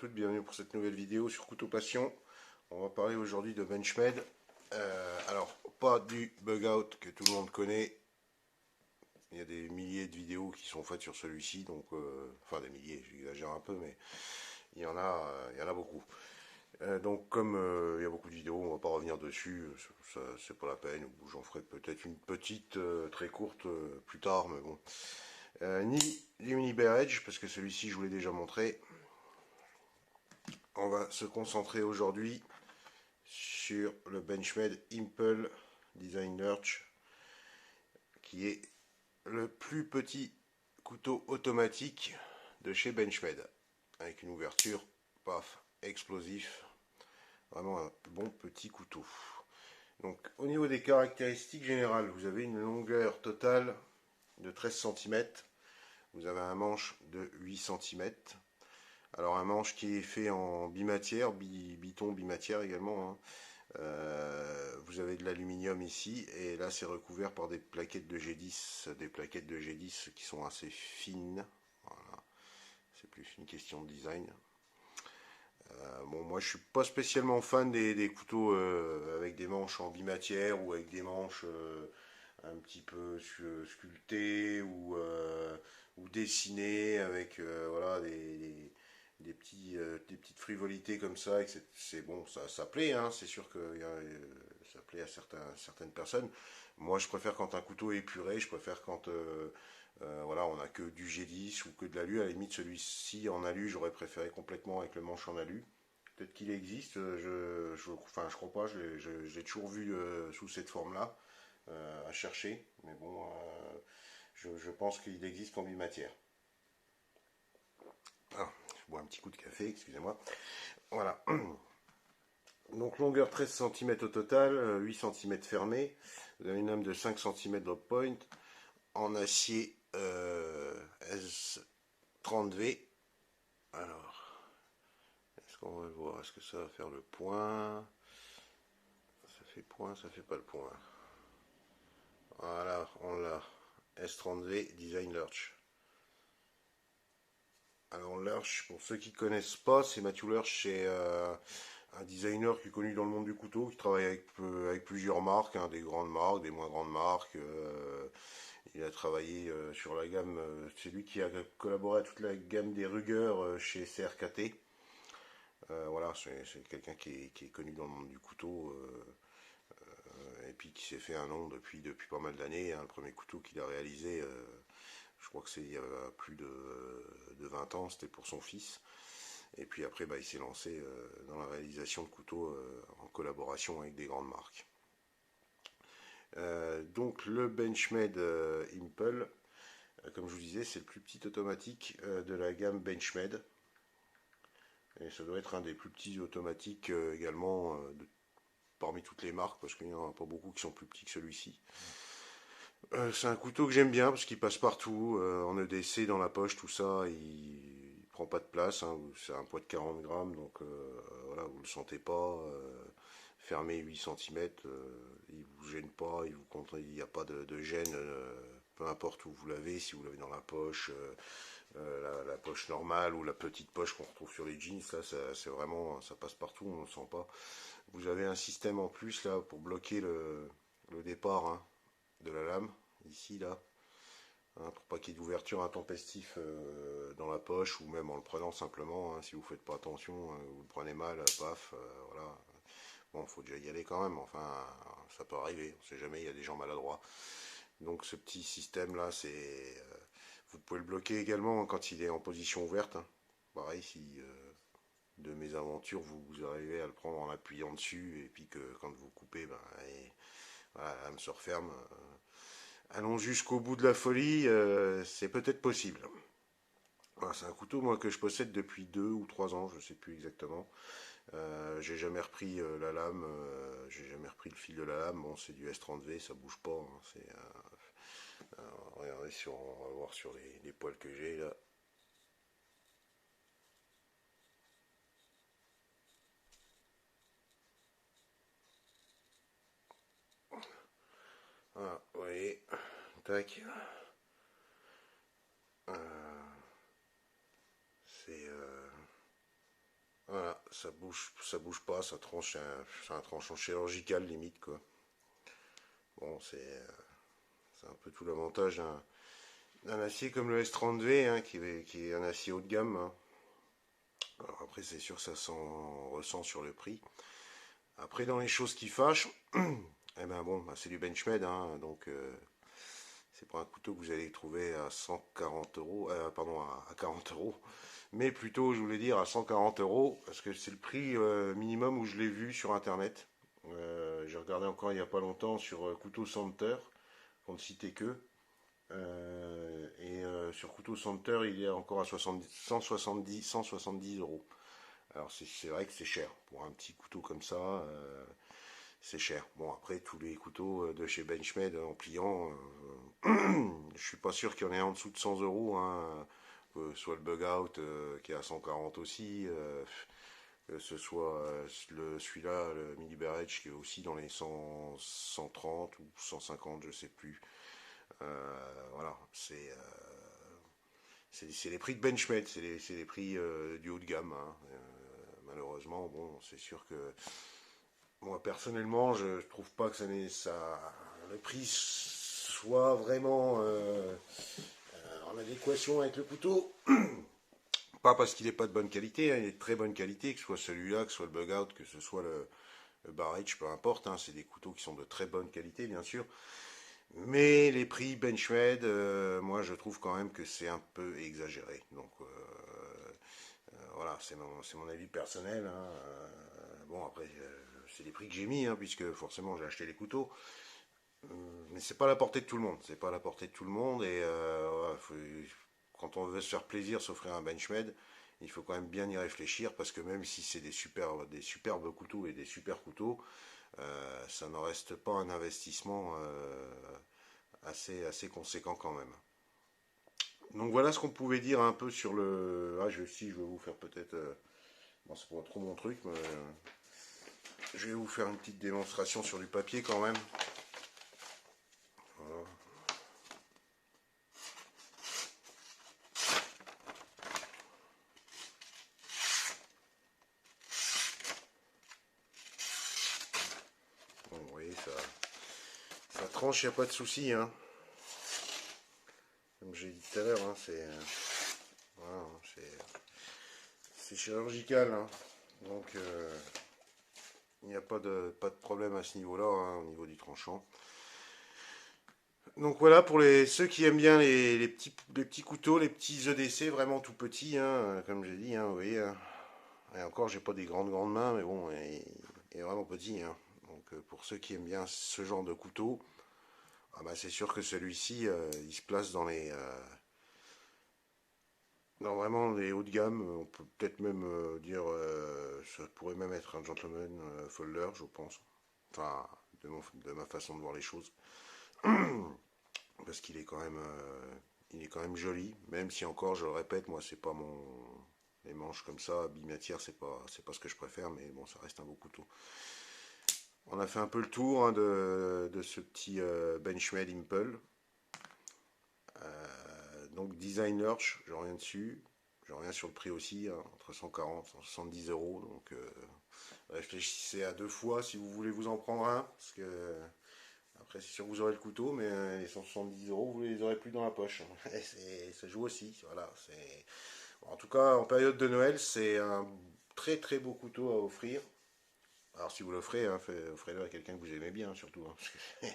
toutes, bienvenue pour cette nouvelle vidéo sur Couteau Passion. On va parler aujourd'hui de Benchmade. Alors, pas du bug out que tout le monde connaît. Il y a des milliers de vidéos qui sont faites sur celui-ci, donc enfin des milliers, j'exagère un peu, mais il y en a beaucoup. Donc comme il y a beaucoup de vidéos, on va pas revenir dessus, c'est pas la peine. J'en ferai peut-être une petite très courte plus tard, mais bon. Ni les mini bear edge parce que celui-ci je vous l'ai déjà montré. On va se concentrer aujourd'hui sur le Benchmade Impel Design Lurch, qui est le plus petit couteau automatique de chez Benchmade, avec une ouverture, paf, explosif, vraiment un bon petit couteau. Donc au niveau des caractéristiques générales, vous avez une longueur totale de 13 cm, vous avez un manche de 8 cm. Alors un manche qui est fait en bimatière, biton bimatière également, hein. Vous avez de l'aluminium ici, et là c'est recouvert par des plaquettes de G10, qui sont assez fines. Voilà. C'est plus une question de design. Bon, moi je suis pas spécialement fan des couteaux avec des manches en bimatière ou avec des manches un petit peu sculptées ou dessinées avec voilà des petites frivolités comme ça, et c'est bon, ça plaît, hein, c'est sûr que ça plaît à certaines personnes. Moi je préfère quand un couteau est épuré, je préfère quand voilà, on a que du G10 ou que de l'alu. À la limite, celui-ci en alu, j'aurais préféré complètement avec le manche en alu. Peut-être qu'il existe, enfin, je crois pas, je l'ai toujours vu sous cette forme-là, à chercher, mais bon, je pense qu'il existe en bimatière. Ah, je bois un petit coup de café, excusez-moi. Voilà. Donc longueur 13 cm au total, 8 cm fermé. Vous avez une lame de 5 cm drop point en acier S30V. Alors, est-ce qu'on va le voir? Est-ce que ça va faire le point? Ça fait point, ça fait pas le point. Voilà, on l'a. S30V Design Lurch. Alors Lurch, pour ceux qui ne connaissent pas, c'est Matthew Lurch, c'est un designer qui est connu dans le monde du couteau, qui travaille avec plusieurs marques, hein, des grandes marques, des moins grandes marques. Il a travaillé sur la gamme, c'est lui qui a collaboré à toute la gamme des Ruger chez CRKT. Voilà, c'est quelqu'un qui est connu dans le monde du couteau, et puis qui s'est fait un nom depuis pas mal d'années, hein. Le premier couteau qu'il a réalisé, je crois que c'est il y a plus de 20 ans, c'était pour son fils. Et puis après, bah, il s'est lancé dans la réalisation de couteaux en collaboration avec des grandes marques. Donc le Benchmade Impel, comme je vous disais, c'est le plus petit automatique de la gamme Benchmade. Et ça doit être un des plus petits automatiques également parmi toutes les marques, parce qu'il n'y en a pas beaucoup qui sont plus petits que celui-ci. C'est un couteau que j'aime bien parce qu'il passe partout, en EDC, dans la poche, tout ça, il prend pas de place, hein. C'est un poids de 40 grammes, donc voilà, vous le sentez pas. Fermé 8 cm, il vous gêne pas, il n'y a pas de gêne, peu importe où vous l'avez, si vous l'avez dans la poche, la poche normale ou la petite poche qu'on retrouve sur les jeans, là, c'est vraiment, ça passe partout, on ne le sent pas. Vous avez un système en plus là pour bloquer le départ, hein, de la lame, ici là, hein, pour pas qu'il y ait d'ouverture intempestif dans la poche, ou même en le prenant simplement, hein, si vous faites pas attention, vous le prenez mal, paf, voilà. Bon, faut déjà y aller quand même, enfin, ça peut arriver, on sait jamais, il y a des gens maladroits. Donc ce petit système là, vous pouvez le bloquer également quand il est en position ouverte, hein. Pareil, si de mes aventures, vous arrivez à le prendre en appuyant dessus, et puis que quand vous coupez, ben, voilà, la lame se referme. Allons jusqu'au bout de la folie, c'est peut-être possible. Voilà, c'est un couteau, moi, que je possède depuis 2 ou 3 ans, je ne sais plus exactement. J'ai jamais repris la lame, j'ai jamais repris le fil de la lame. Bon, c'est du S30V, ça bouge pas, hein. Regardez, on va voir sur les poils que j'ai là. Voilà, vous voyez, tac. C'est ça bouge pas, ça tranche, c'est un tranchant chirurgical limite quoi. Bon, c'est un peu tout l'avantage d'un acier comme le S30V, hein, qui est un acier haut de gamme, hein. Alors après, c'est sûr que ça s'en ressent sur le prix. Après, dans les choses qui fâchent, eh ben bon, bah, c'est du Benchmade, hein, donc c'est pas un couteau que vous allez trouver à 140 euros, pardon, à 40 euros, mais plutôt, je voulais dire, à 140 euros, parce que c'est le prix minimum où je l'ai vu sur internet. J'ai regardé encore il n'y a pas longtemps sur Couteau Center, pour ne citer que. Sur Couteau Center, il est encore à 170 euros. Alors c'est vrai que c'est cher. Pour un petit couteau comme ça, c'est cher. Bon, après, tous les couteaux de chez Benchmade en pliant, je suis pas sûr qu'il y en ait en dessous de 100 euros, hein. Soit le Bug Out qui est à 140 aussi, que ce soit celui-là, le Mini Barrage, qui est aussi dans les 100, 130 ou 150, je sais plus. Voilà, c'est les prix de Benchmade, c'est les prix du haut de gamme, hein. Malheureusement, bon, c'est sûr que moi personnellement, je trouve pas que le prix soit vraiment en adéquation avec le couteau. Pas parce qu'il n'est pas de bonne qualité, hein, il est de très bonne qualité, que ce soit celui-là, que ce soit le Bug Out, que ce soit le Barrage, peu importe, hein, c'est des couteaux qui sont de très bonne qualité, bien sûr. Mais les prix Benchmade, moi je trouve quand même que c'est un peu exagéré. Donc voilà, c'est mon avis personnel, hein. Bon après, c'est les prix que j'ai mis, hein, puisque forcément j'ai acheté les couteaux. Mais c'est pas à la portée de tout le monde. C'est pas à la portée de tout le monde. Et voilà, quand on veut se faire plaisir, s'offrir un Benchmade, il faut quand même bien y réfléchir, parce que même si c'est des superbes couteaux et des super couteaux, ça n'en reste pas un investissement assez conséquent quand même. Donc voilà ce qu'on pouvait dire un peu sur le. Ah, si je vais vous faire peut-être. Bon, c'est pas trop mon truc, mais je vais vous faire une petite démonstration sur du papier quand même. Voilà. Bon, vous voyez, ça tranche, il n'y a pas de souci, hein. Comme j'ai dit tout à l'heure, hein, voilà, hein, c'est chirurgical, hein. Donc il n'y a pas de problème à ce niveau-là, hein, au niveau du tranchant. Donc voilà, pour ceux qui aiment bien les petits couteaux, les petits EDC vraiment tout petits, hein, comme j'ai dit, hein, vous voyez. Et encore, j'ai pas des grandes mains, mais bon, il est vraiment petit, hein. Donc pour ceux qui aiment bien ce genre de couteau, ah bah, c'est sûr que celui-ci, il se place dans vraiment les hauts de gamme. On peut peut-être même dire, ça pourrait même être un gentleman folder, je pense. Enfin, de ma façon de voir les choses. Parce qu'il est il est quand même joli, même si encore, je le répète, moi, c'est pas les manches comme ça, bimatière, c'est pas ce que je préfère, mais bon, ça reste un beau couteau. On a fait un peu le tour, hein, de ce petit Benchmade Impel. Donc Design Lurch, je reviens dessus. Je reviens sur le prix aussi, hein, entre 140 et 170 euros. Donc réfléchissez à deux fois si vous voulez vous en prendre un. Parce que après, c'est sûr que vous aurez le couteau, mais les 170 euros, vous les aurez plus dans la poche. Ça joue aussi. Voilà, en tout cas, en période de Noël, c'est un très très beau couteau à offrir. Alors si vous l'offrez, hein, offrez-le à quelqu'un que vous aimez bien, surtout, hein, parce que,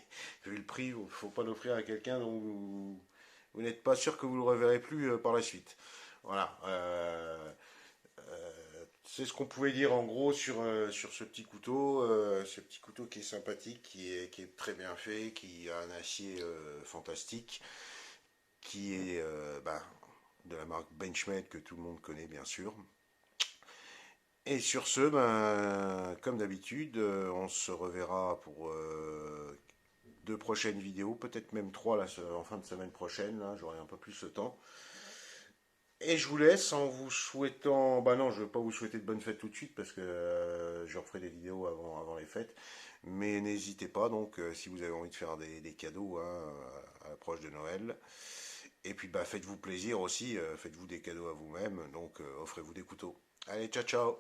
vu le prix, il ne faut pas l'offrir à quelqu'un dont vous n'êtes pas sûr que vous le reverrez plus par la suite. Voilà. C'est ce qu'on pouvait dire en gros sur ce petit couteau qui est sympathique, qui est très bien fait, qui a un acier fantastique, qui est de la marque Benchmade que tout le monde connaît bien sûr. Et sur ce, comme d'habitude, on se reverra pour deux prochaines vidéos, peut-être même trois en fin de semaine prochaine, là, j'aurai un peu plus de temps. Et je vous laisse en vous souhaitant, bah non, je ne veux pas vous souhaiter de bonnes fêtes tout de suite parce que je referai des vidéos avant les fêtes. Mais n'hésitez pas, donc, si vous avez envie de faire des cadeaux, hein, à l'approche de Noël. Et puis faites-vous plaisir aussi, faites-vous des cadeaux à vous-même, donc offrez-vous des couteaux. Allez, ciao ciao!